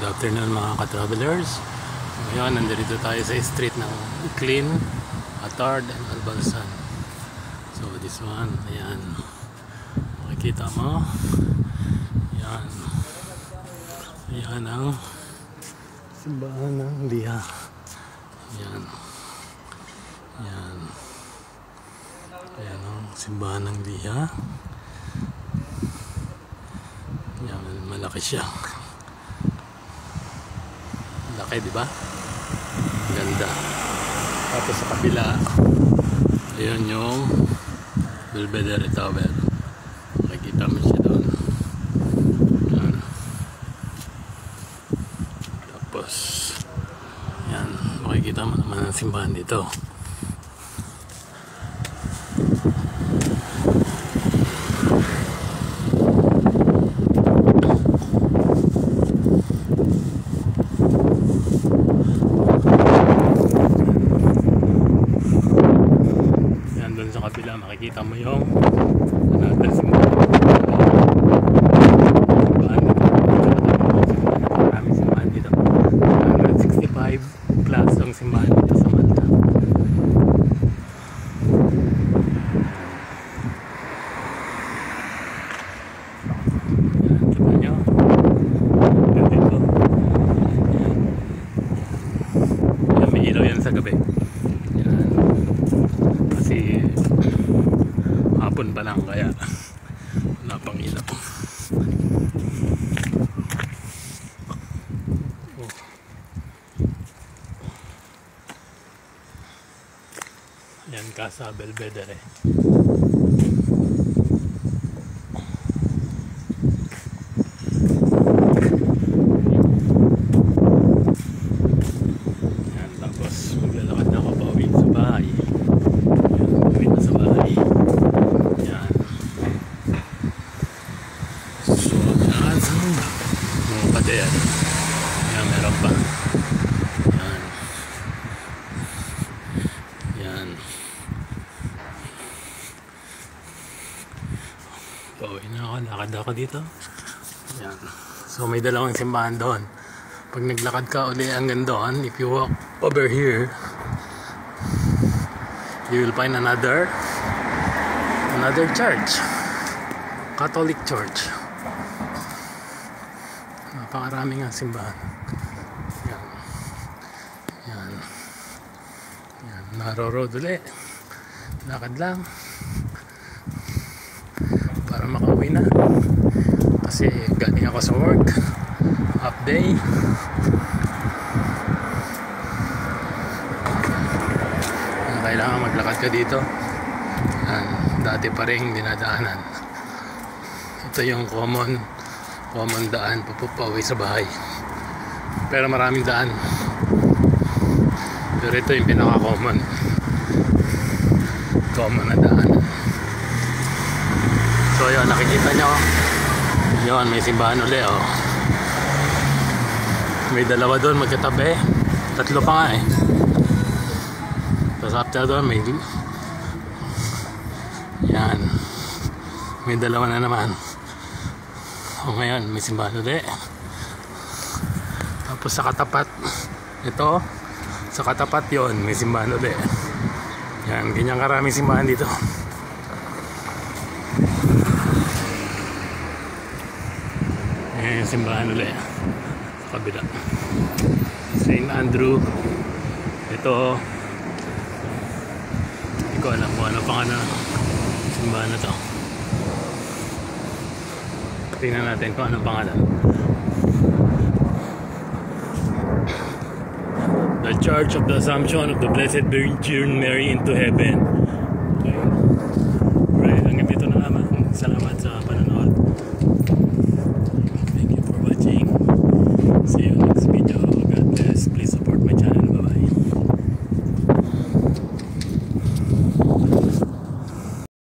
afternoon mga ka-travelers. Ngayon, nandito tayo sa street ng Uclin, Atard, and Albalsan. So, this one, ayan. Makikita mo. Ayan. Ayan ang simbahan ng Liha. Ayan. Ayan. Ayan ang simbahan ng Liha. Ayan, malaki siya. Laki, di ba? Ganda. Tapos sa kabila, ayun yung Belvedere Tower. Makikita mo siya doon. Ayan. Tapos, ayan, makikita mo naman ang simbahan dito. Sa kabila makikita mo yung another simbahan. Maraming simbahan dito. 165 plus ang simbahan dito sa Malta. Yan, tignan nyo. Dito. Yan, may ilaw yan sa gabi. Yan. Kasi hapon pa lang kaya wala pang ilaw. Oh. Yan, Casa Belvedere. Yan, tapos maglalakad na ako pauwi sa bahay. Ayan, ayan, meron pa. Ayan. Ayan. Pauwi na ako, lakad ako dito. Ayan. So may dalawang simbahan doon. Pag naglakad ka uli hanggang doon, if you walk over here, you will find another church, Catholic church. Napakaraming ang simbahan. Yan. Yan. Yan. Narrow road ulit. Lakad lang. Para makauwi na. Kasi galing ako sa work. Half day. Kailangan maglakad ka dito. Yan. Dati pa rin dinadaanan. Ito yung common daan papauwi sa bahay, pero maraming daan, pero ito yung pinaka common na daan. So yun, nakikita nyo yun, may simbahan uli, oh. May dalawa doon magkatabi, tatlo pa nga eh. Tapos after doon may yan, may dalawa na naman. O ngayon, may simbahan ulit. Tapos sa katapat, ito, sa katapat yon, may simbahan ulit. Yan, ganyan karaming simbahan dito. Yan yung simbahan ulit. Sa kabila. St. Andrew. Ito, hindi ko alam kung ano pang simbahan na to. Tingnan natin kung anong pangalan. The Church of the Assumption of the Blessed Virgin Mary into Heaven. Okay. Right, hanggang dito na naman. Salamat.